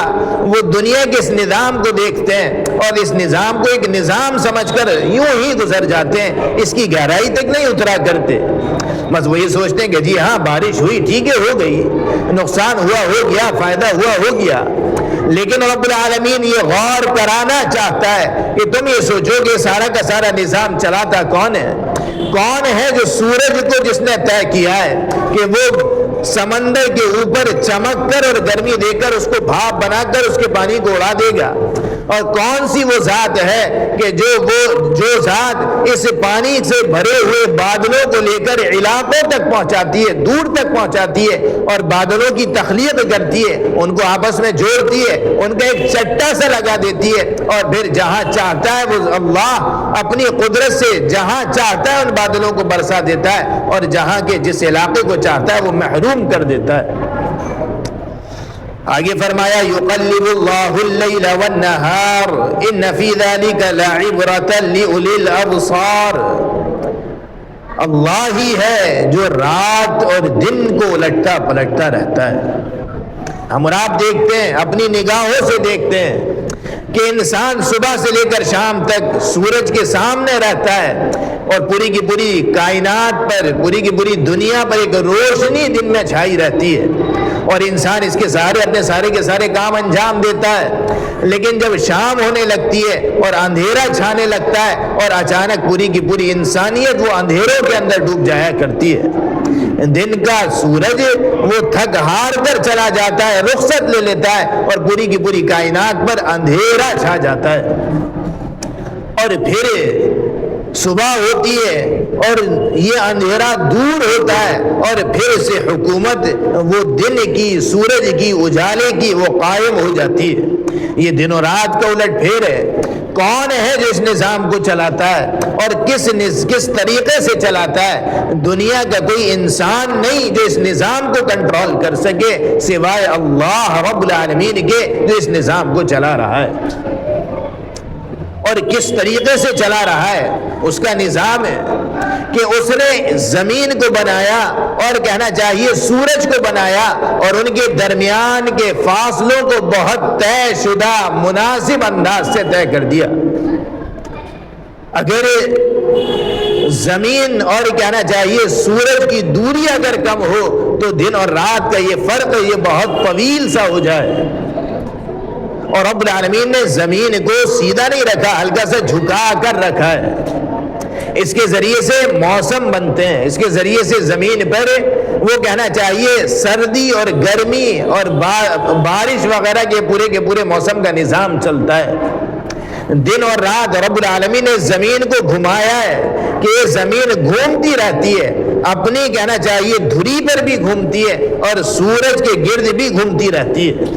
وہ دنیا کے اس نظام کو دیکھتے ہیں اور اس نظام کو ایک نظام سمجھ کر یوں ہی گزر جاتے ہیں، اس کی گہرائی تک نہیں اترا کرتے۔ بس وہ یہ سوچتے ہیں کہ جی ہاں بارش ہوئی، ٹھیک ہے، ہو گئی، نقصان ہوا ہو گیا، فائدہ ہوا ہو گیا۔ لیکن رب العالمین یہ غور کرانا چاہتا ہے کہ تم یہ سوچو کہ سارا کا سارا نظام چلاتا کون ہے؟ کون ہے جو سورج کو جس نے طے کیا ہے کہ وہ سمندر کے اوپر چمک کر اور گرمی دے کر اس کو بھاپ بنا کر اس کے پانی کو اڑا دے گا؟ اور کون سی وہ ذات ہے کہ جو ذات اس پانی سے بھرے ہوئے بادلوں کو لے کر علاقوں تک پہنچاتی ہے، دور تک پہنچاتی ہے اور بادلوں کی تخلیق کرتی ہے، ان کو آپس میں جوڑتی ہے، ان کا ایک چٹا سا لگا دیتی ہے اور پھر جہاں چاہتا ہے وہ اللہ اپنی قدرت سے جہاں چاہتا ہے ان بادلوں کو برسا دیتا ہے اور جہاں کے جس علاقے کو چاہتا ہے وہ محروم کر دیتا ہے۔ آگے فرمایا یقلب اللہ اللیل والنہار ان فی ذلک لعبرۃ لأولی الابصار، اللہ ہی ہے جو رات اور دن کو الٹتا پلٹتا رہتا ہے۔ ہم اور آپ دیکھتے ہیں، اپنی نگاہوں سے دیکھتے ہیں کہ انسان صبح سے لے کر شام تک سورج کے سامنے رہتا ہے اور پوری کی پوری کائنات پر، پوری کی پوری دنیا پر ایک روشنی دن میں چھائی رہتی ہے اور انسان اس کے سارے اپنے سارے کے سارے کام انجام دیتا ہے۔ لیکن جب شام ہونے لگتی ہے اور اندھیرا چھانے لگتا ہے اور اچانک پوری کی پوری انسانیت وہ اندھیروں کے اندر ڈوب جایا کرتی ہے، دن کا سورج وہ تھک ہار کر چلا جاتا ہے، رخصت لے لیتا ہے اور پوری کی پوری کائنات پر اندھیرا چھا جاتا ہے، اور پھر صبح ہوتی ہے اور یہ اندھیرا دور ہوتا ہے اور پھر سے حکومت وہ دن کی، سورج کی، اجالے کی وہ قائم ہو جاتی ہے۔ یہ دن و رات کا الٹ پھیر ہے۔ کون ہے جو اس نظام کو چلاتا ہے اور کس طریقے سے چلاتا ہے؟ دنیا کا کوئی انسان نہیں جو اس نظام کو کنٹرول کر سکے سوائے اللہ رب العالمین کے، جو اس نظام کو چلا رہا ہے۔ اور کس طریقے سے چلا رہا ہے؟ اس کا نظام ہے کہ اس نے زمین کو بنایا اور کہنا چاہیے سورج کو بنایا اور ان کے درمیان کے فاصلوں کو بہت طے شدہ مناسب انداز سے طے کر دیا۔ اگر زمین اور کہنا چاہیے سورج کی دوری اگر کم ہو تو دن اور رات کا یہ فرق یہ بہت طویل سا ہو جائے، اور رب العالمین نے زمین کو سیدھا نہیں رکھا، ہلکا سا جھکا کر رکھا ہے۔ اس کے ذریعے سے موسم بنتے ہیں، اس کے ذریعے سے زمین پر وہ کہنا چاہیے سردی اور گرمی اور بارش وغیرہ کے پورے موسم کا نظام چلتا ہے۔ دن اور رات رب العالمین نے زمین کو گھمایا ہے کہ یہ زمین گھومتی رہتی ہے، اپنی کہنا چاہیے دھری پر بھی گھومتی ہے اور سورج کے گرد بھی گھومتی رہتی ہے،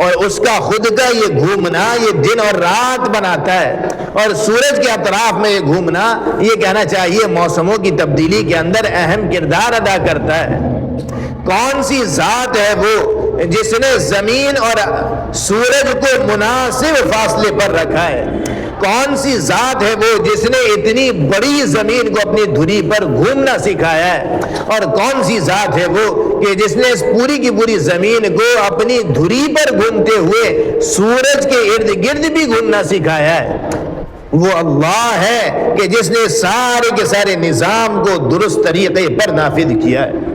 اور اس کا خود کا یہ گھومنا یہ دن اور رات بناتا ہے، اور سورج کے اطراف میں یہ گھومنا یہ کہنا چاہیے موسموں کی تبدیلی کے اندر اہم کردار ادا کرتا ہے۔ کون سی ذات ہے وہ جس نے زمین اور سورج کو مناسب فاصلے پر رکھا ہے؟ کون سی ذات ہے وہ جس نے اتنی بڑی زمین کو اپنی دھری پر گھومنا سکھایا ہے؟ اور کون سی ذات ہے وہ کہ جس نے اس پوری کی پوری زمین کو اپنی دھری پر گھومتے ہوئے سورج کے ارد گرد بھی گھومنا سکھایا ہے؟ وہ اللہ ہے کہ جس نے سارے کے سارے نظام کو درست طریقے پر نافذ کیا ہے۔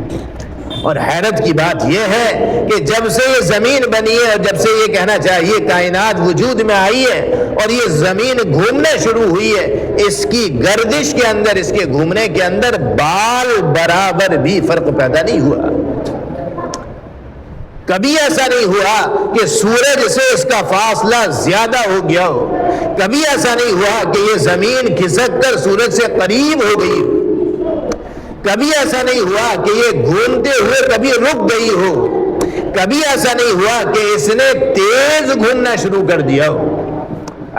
اور حیرت کی بات یہ ہے کہ جب سے یہ زمین بنی ہے اور جب سے یہ کہنا چاہیے کائنات وجود میں آئی ہے اور یہ زمین گھومنا شروع ہوئی ہے، اس کی گردش کے اندر، اس کے گھومنے کے اندر بال برابر بھی فرق پیدا نہیں ہوا۔ کبھی ایسا نہیں ہوا کہ سورج سے اس کا فاصلہ زیادہ ہو گیا ہو، کبھی ایسا نہیں ہوا کہ یہ زمین کھسک کر سورج سے قریب ہو گئی ہو، کبھی ایسا نہیں ہوا کہ یہ گھومتے ہوئے کبھی رک گئی ہو، کبھی ایسا نہیں ہوا کہ اس نے تیز گھومنا شروع کر دیا ہو۔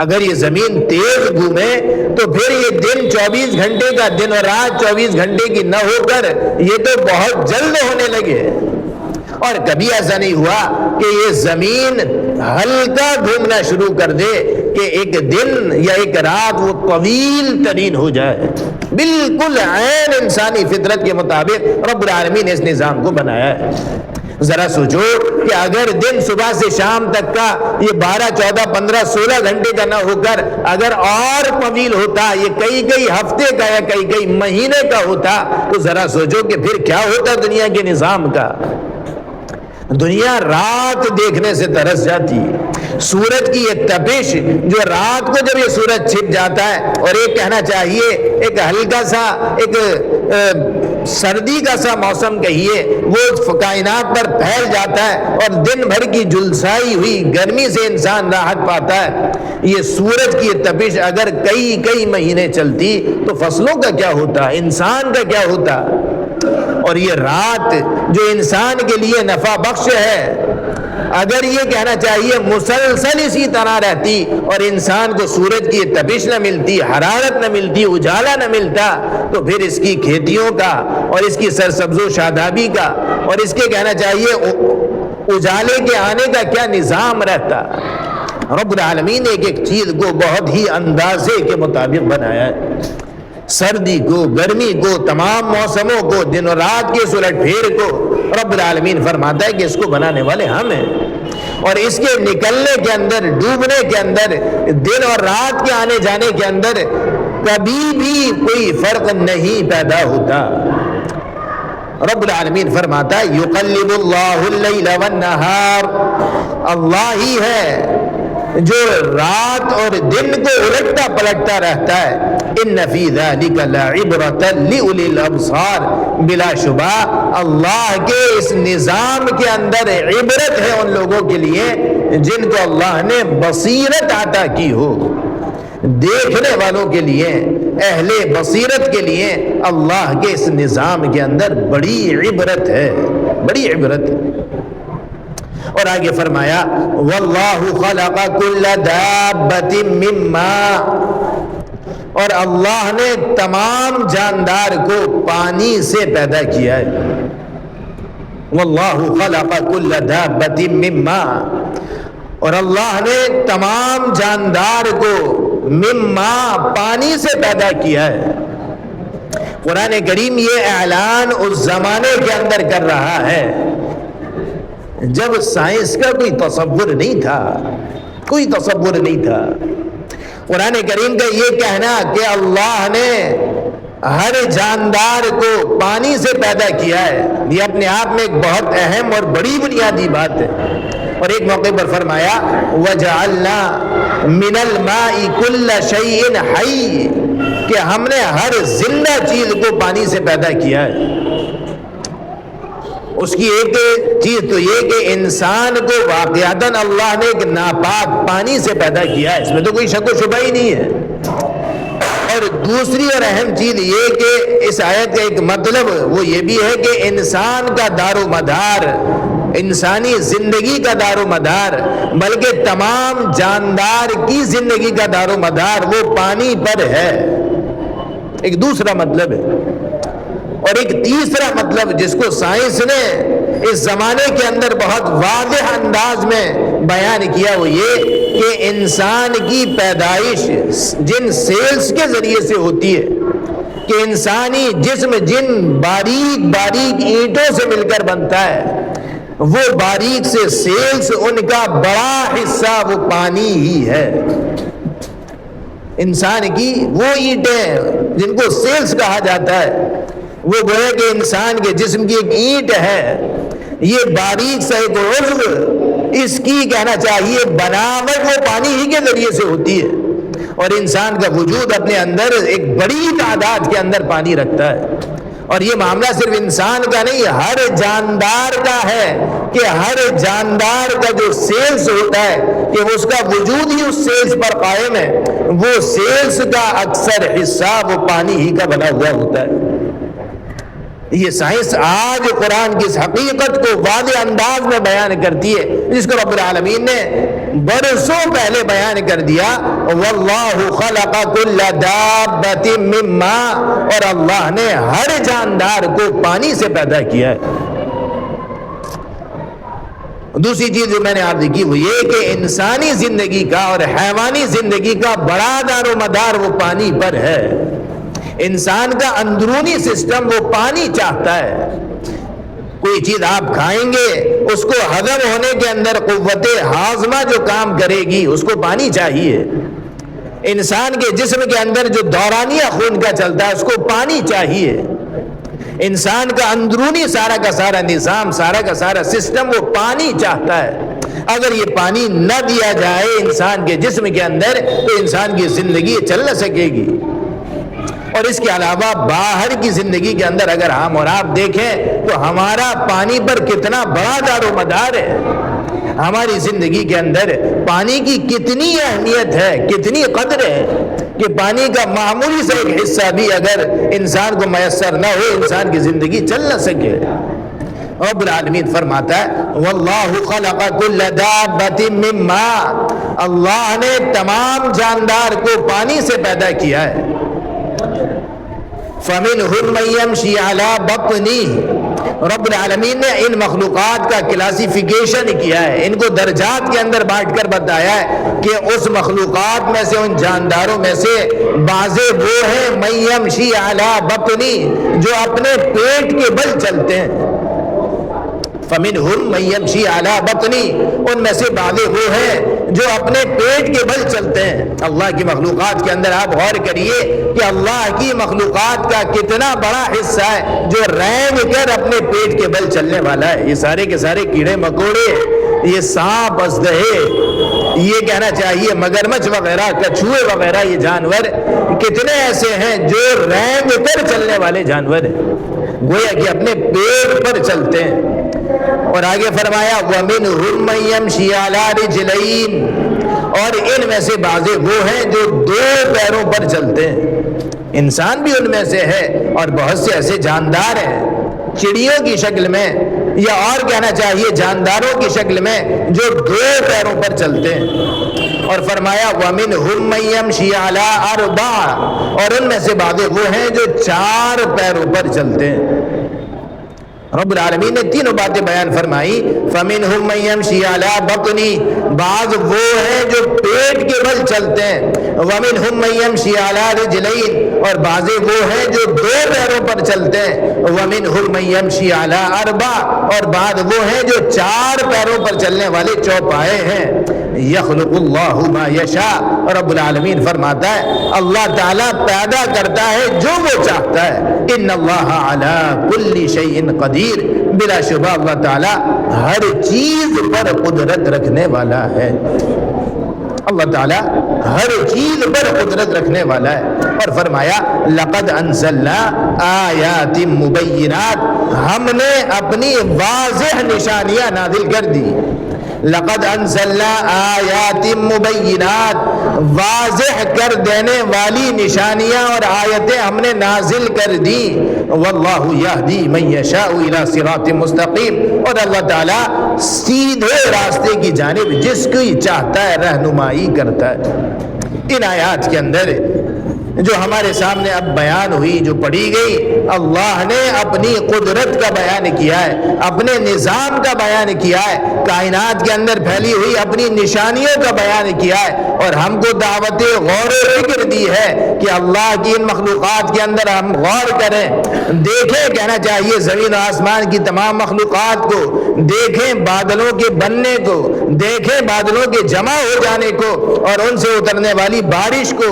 اگر یہ زمین تیز گھومے تو پھر یہ دن 24 گھنٹے کا، دن اور رات 24 گھنٹے کی نہ ہو کر یہ تو بہت جلد ہونے لگے۔ اور کبھی ایسا نہیں ہوا کہ یہ زمین ہلکا گھومنا شروع کر دے کہ ایک دن یا ایک رات وہ طویل ترین ہو جائے۔ بالکل عین انسانی فطرت کے مطابق رب العالمین نے اس نظام کو بنایا ہے۔ ذرا سوچو کہ اگر دن صبح سے شام تک کا یہ 12 14 15 16 گھنٹے کا نہ ہو کر اگر اور طویل ہوتا، یہ کئی ہفتے کا یا کئی مہینے کا ہوتا، تو ذرا سوچو کہ پھر کیا ہوتا دنیا کے نظام کا۔ دنیا رات دیکھنے سے ترس جاتی ہے۔ سورج کی یہ تپش جو رات کو جب یہ سورج چھپ جاتا ہے اور ایک کہنا چاہیے ایک ہلکا سا ایک سردی کا سا موسم کہیے وہ کائنات پر پھیل جاتا ہے اور دن بھر کی جلسائی ہوئی گرمی سے انسان راحت پاتا ہے، یہ سورج کی یہ تپش اگر کئی مہینے چلتی تو فصلوں کا کیا ہوتا، انسان کا کیا ہوتا؟ اور یہ رات جو انسان کے لیے نفع بخش ہے، اگر یہ کہنا چاہیے مسلسل اسی طرح رہتی اور انسان کو سورج کی تپش نہ ملتی، حرارت نہ ملتی، اجالا نہ ملتا، تو پھر اس کی کھیتیوں کا اور اس کی سرسبز و شادابی کا اور اس کے کہنا چاہیے اجالے کے آنے کا کیا نظام رہتا۔ رب العالمین نے ایک چیز کو بہت ہی اندازے کے مطابق بنایا ہے، سردی کو، گرمی کو، تمام موسموں کو، دن و رات کے اس الٹ پھیر کو رب العالمین فرماتا ہے کہ اس کو بنانے والے ہم ہیں۔ اور اس کے نکلنے کے اندر، ڈوبنے کے اندر، دن اور رات کے آنے جانے کے اندر کبھی بھی کوئی فرق نہیں پیدا ہوتا۔ رب العالمین فرماتا ہے یقلب اللہ اللیل والنہار، اللہ ہی ہے جو رات اور دن کو الٹتا پلٹتا رہتا ہے۔ ان فی ذلک لعبرۃ لأولی الابصار، بلا شبہ اللہ کے اس نظام کے اندر عبرت ہے ان لوگوں کے لیے جن کو اللہ نے بصیرت عطا کی ہو۔ دیکھنے والوں کے لیے، اہل بصیرت کے لیے اللہ کے اس نظام کے اندر بڑی عبرت ہے، بڑی عبرت ہے۔ اور آگے فرمایا واللہ خلق کل دابۃ من ماء، اور اللہ نے تمام جاندار کو پانی سے پیدا کیا ہے۔ واللہ خلق کل دابۃ من ماء، اور اللہ نے تمام جاندار کو من ماء، پانی سے پیدا کیا ہے۔ قرآن کریم یہ اعلان اس زمانے کے اندر کر رہا ہے جب سائنس کا کوئی تصور نہیں تھا، کوئی تصور نہیں تھا۔ قرآن کریم کا یہ کہنا کہ اللہ نے ہر جاندار کو پانی سے پیدا کیا ہے، یہ اپنے آپ میں ایک بہت اہم اور بڑی بنیادی بات ہے۔ اور ایک موقع پر فرمایا وَجَعَلْنَا مِنَ الْمَاءِ كُلَّ شَيْءٍ حَيٍّ، کہ ہم نے ہر زندہ چیز کو پانی سے پیدا کیا ہے۔ اس کی ایک چیز تو یہ کہ انسان کو واقعتاً اللہ نے ایک ناپاک پانی سے پیدا کیا ہے، اس میں تو کوئی شک و شبہ ہی نہیں ہے۔ اور دوسری اور اہم چیز یہ کہ اس آیت کا ایک مطلب وہ یہ بھی ہے کہ انسان کا دار و مدار، انسانی زندگی کا دار و مدار، بلکہ تمام جاندار کی زندگی کا دار و مدار وہ پانی پر ہے۔ ایک دوسرا مطلب ہے۔ اور ایک تیسرا مطلب جس کو سائنس نے اس زمانے کے اندر بہت واضح انداز میں بیان کیا وہ یہ کہ انسان کی پیدائش جن سیلز کے ذریعے سے ہوتی ہے، کہ انسانی جسم جن باریک باریک اینٹوں سے مل کر بنتا ہے، وہ باریک سے سیلز، ان کا بڑا حصہ وہ پانی ہی ہے۔ انسان کی وہ اینٹیں جن کو سیلز کہا جاتا ہے، وہ گویا کہ انسان کے جسم کی ایک اینٹ ہے، یہ باریک سا ایک عضو، اس کی کہنا چاہیے بناوٹ وہ پانی ہی کے ذریعے سے ہوتی ہے۔ اور انسان کا وجود اپنے اندر ایک بڑی تعداد کے اندر پانی رکھتا ہے۔ اور یہ معاملہ صرف انسان کا نہیں، ہر جاندار کا ہے، کہ ہر جاندار کا جو سیلز ہوتا ہے کہ اس کا وجود ہی اس سیلز پر قائم ہے، وہ سیلز کا اکثر حصہ وہ پانی ہی کا بنا ہوا ہوتا ہے۔ یہ سائنس آج قرآن کی اس حقیقت کو واضح انداز میں بیان کرتی ہے جس کو رب العالمین نے برسوں پہلے بیان کر دیا۔ واللہ خلق کل دابۃ من ماء، اور اللہ نے ہر جاندار کو پانی سے پیدا کیا ہے۔ دوسری چیز جو میں نے عرض کی وہ یہ کہ انسانی زندگی کا اور حیوانی زندگی کا بڑا دار و مدار وہ پانی پر ہے۔ انسان کا اندرونی سسٹم وہ پانی چاہتا ہے۔ کوئی چیز آپ کھائیں گے، اس کو ہضم ہونے کے اندر قوت ہاضمہ جو کام کرے گی اس کو پانی چاہیے۔ انسان کے جسم کے اندر جو دورانیہ خون کا چلتا ہے اس کو پانی چاہیے۔ انسان کا اندرونی سارا کا سارا نظام، سارا کا سارا سسٹم وہ پانی چاہتا ہے۔ اگر یہ پانی نہ دیا جائے انسان کے جسم کے اندر تو انسان کی زندگی چل نہ سکے گی۔ اور اس کے علاوہ باہر کی زندگی کے اندر اگر ہم اور آپ دیکھیں تو ہمارا پانی پر کتنا بڑا دار و مدار ہے۔ ہماری زندگی کے اندر پانی کی کتنی اہمیت ہے، کتنی قدر ہے کہ پانی کا معمولی سا ایک حصہ بھی اگر انسان کو میسر نہ ہو انسان کی زندگی چل نہ سکے۔ رب العالمین فرماتا ہے واللہ خلق کل دابۃ من ماء، اللہ نے تمام جاندار کو پانی سے پیدا کیا ہے۔ فَمِنْهُمْ مَنْ يَمْشِي عَلَى بَطْنِهِ، رب العالمین نے ان مخلوقات کا کلاسیفیکیشن کیا ہے، ان کو درجات کے اندر بانٹ کر بتایا ہے کہ اس مخلوقات میں سے، ان جانداروں میں سے بعض وہ ہیں مَنْ يَمْشِي عَلَى بَطْنِهِ، جو اپنے پیٹ کے بل چلتے ہیں۔ فَمِنْهُمْ مَنْ يَمْشِي عَلَى بَطْنِهِ، ان میں سے بعض وہ ہیں جو اپنے پیٹ کے بل چلتے ہیں۔ اللہ کی مخلوقات کے اندر آپ غور کریے کہ اللہ کی مخلوقات کا کتنا بڑا حصہ ہے جو رینگ کر اپنے پیٹ کے بل چلنے والا ہے۔ یہ سارے کے سارے کیڑے مکوڑے، یہ سانپ، اژدہے، یہ کہنا چاہیے مگرمچھ وغیرہ، کچھوے وغیرہ، یہ جانور کتنے ایسے ہیں جو رینگ کر چلنے والے جانور ہیں، گویا کہ اپنے پیٹ پر چلتے ہیں۔ اور آگے فرمایا وَمِنْهُمْ مَن يَمْشِي عَلَى رِجْلَيْنِ، اور ان میں سے بعض وہ ہیں جو 2 پیروں پر چلتے ہیں۔ انسان بھی ان میں سے ہے اور بہت سے ایسے جاندار ہیں چڑیوں کی شکل میں، یا اور کہنا چاہیے جانداروں کی شکل میں، جو 2 پیروں پر چلتے ہیں۔ اور فرمایا وَمِنْهُمْ مَن يَمْشِي عَلَى أَرْبَعٍ، اور ان میں سے بعض وہ ہیں جو 4 پیروں پر چلتے ہیں۔ رب العالمین نے تینوں باتیں بیان فرمائی۔ فَمِنْهُمْ مَن يَمْشِي عَلَى بَطْنِهِ، بعض وہ ہیں جو پیٹ کے بل چلتے ہیں۔ وَمِنْهُمْ مَن يَمْشِي عَلَى رِجْلَيْنِ، اور بعض وہ ہیں جو 2 پیروں پر چلتے ہیں۔ وَمِنْهُمْ مَن يَمْشِي عَلَى أَرْبَعٍ، اور بعض وہ ہیں جو 4 پیروں پر چلنے والے چوپائے ہیں۔ يَخْلُقُ اللَّهُ مَا يَشَاءُ، اور رب العالمین فرماتا ہے اللہ تعالیٰ پیدا کرتا ہے جو وہ چاہتا ہے۔ إِنَّ اللَّهَ عَلَى كُلِّ شَيْءٍ قدیر، بلا شبہ اللہ تعالیٰ ہر چیز پر قدرت رکھنے والا ہے۔ اللہ تعالیٰ ہر چیز پر قدرت رکھنے والا ہے۔ اور فرمایا لَقَدْ أَنزَلْنَا آیَاتٍ مُبَيِّنَاتٍ، ہم نے اپنی واضح نشانیاں نازل کر دی۔ لقد انزلنا آیات مبینات، واضح کر دینے والی نشانیاں اور آیتیں ہم نے نازل کر دی۔ واللہ یہدی من یشاء الی صراط مستقیم، اور اللہ تعالیٰ سیدھے راستے کی جانب جس کو چاہتا ہے رہنمائی کرتا ہے۔ ان آیات کے اندر جو ہمارے سامنے اب بیان ہوئی، جو پڑھی گئی، اللہ نے اپنی قدرت کا بیان کیا ہے، اپنے نظام کا بیان کیا ہے، کائنات کے اندر پھیلی ہوئی اپنی نشانیوں کا بیان کیا ہے، اور ہم کو دعوت غور و فکر دی ہے کہ اللہ کی ان مخلوقات کے اندر ہم غور کریں، دیکھیں، کہنا چاہیے زمین و آسمان کی تمام مخلوقات کو دیکھیں، بادلوں کے بننے کو دیکھیں، بادلوں کے جمع ہو جانے کو اور ان سے اترنے والی بارش کو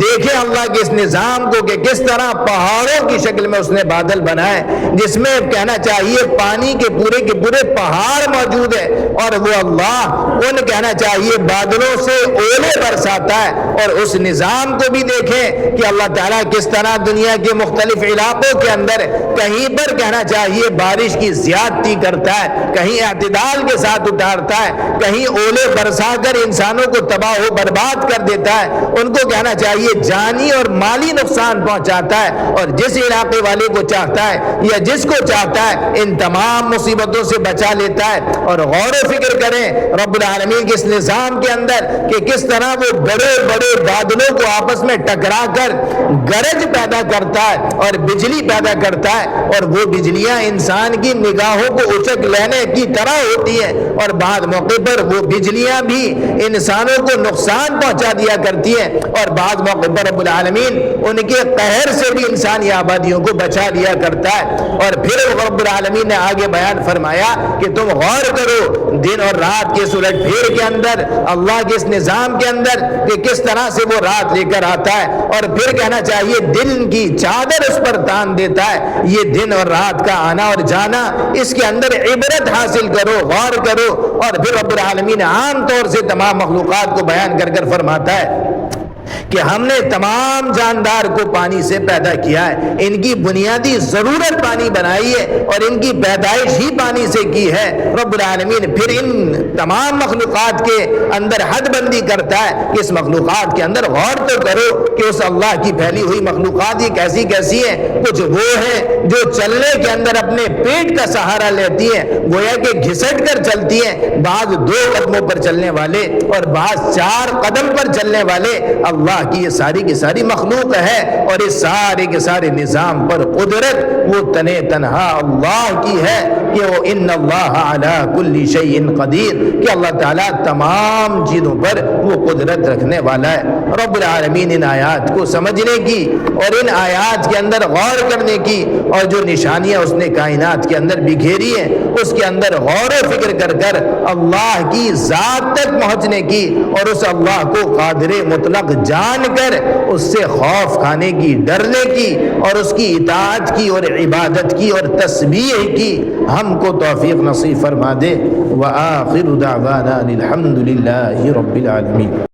دیکھیں، اللہ کے اس نظام کو کہ کس طرح پہاڑوں کی شکل میں اس نے بادل بنائے، جس میں کہنا چاہیے پانی کے پورے پہاڑ موجود ہے، اور وہ اللہ ان کہنا چاہیے بادلوں سے اولے برساتا ہے۔ اور اس نظام کو بھی دیکھیں کہ اللہ تعالیٰ کس طرح دنیا کے مختلف علاقوں کے اندر کہیں پر کہنا چاہیے بارش کی زیادتی کرتا ہے، کہیں اعتدال کے ساتھ اتارتا ہے، کہیں اولے برسا کر انسانوں کو تباہ و برباد کر دیتا ہے، ان کو کہنا چاہیے جانی اور مالی نقصان پہنچاتا ہے، اور جس علاقے والے کو چاہتا ہے یا جس کو چاہتا ہے ان تمام مصیبتوں سے بچا لیتا ہے۔ اور غور و فکر کریں رب العالمین کے اس نظام کے اندر کہ کس طرح وہ بڑے بڑے بادلوں کو آپس میں ٹکرا کر گرج پیدا کرتا ہے اور بجلی پیدا کرتا ہے، اور وہ بجلیاں انسان کی نگاہوں کو اچک لینے کی طرح ہوتی ہیں، اور بعض موقع پر وہ بجلیاں بھی انسانوں کو نقصان پہنچا دیا کرتی ہیں، اور بعض موقع پر رب العالمین ان کے قہر سے بھی انسانی آبادیوں کو بچا دیا کرتا ہے۔ اور پھر رب العالمین نے آگے بیان فرمایا کہ تم غور کرو دن اور رات کے الٹ پھیر کے اندر، اللہ کے اس نظام کے اندر کہ کس طرح سے وہ رات لے کر آتا ہے، اور پھر کہنا چاہیے دن کی چادر اس پر تان دیتا ہے۔ یہ دن اور رات کا آنا اور جانا، اس کے اندر عبرت حاصل کرو، غور کرو۔ اور پھر رب العالمین عام طور سے تمام مخلوقات کو بیان کر کر فرماتا ہے کہ ہم نے تمام جاندار کو پانی سے پیدا کیا ہے، ان کی بنیادی ضرورت پانی بنائی ہے، اور ان کی پیدائش ہی پانی سے کی ہے۔ رب العالمین پھر ان تمام مخلوقات کے اندر حد بندی کرتا ہے کہ اس مخلوقات کے اندر غور تو کرو کہ اس اللہ کی پھیلی ہوئی مخلوقات یہ کیسی کیسی ہیں۔ کچھ وہ ہیں جو چلنے کے اندر اپنے پیٹ کا سہارا لیتی ہیں، گویا کہ گھسٹ کر چلتی ہیں، بعض 2 قدموں پر چلنے والے اور بعض 4 قدم پر چلنے والے۔ اللہ کی یہ ساری کی ساری مخلوق ہے، اور اس سارے کے سارے نظام پر قدرت وہ تنے تنہا اللہ کی ہے کہ وہ ان اللہ علی کل شیء قدیر، کہ اللہ تعالیٰ تمام چیزوں پر وہ قدرت رکھنے والا ہے۔ رب العالمین ان آیات کو سمجھنے کی اور ان آیات کے اندر غور کرنے کی، اور جو نشانیاں اس نے کائنات کے اندر بکھیری ہیں اس کے اندر غور و فکر کر کر اللہ کی ذات تک پہنچنے کی، اور اس اللہ کو قادر مطلق جان کر اس سے خوف کھانے کی، ڈرنے کی، اور اس کی اطاعت کی اور عبادت کی اور تسبیح کی ہم کو توفیق نصیب فرما دے۔ وآخر دعوانا الحمد للہ رب العالمین۔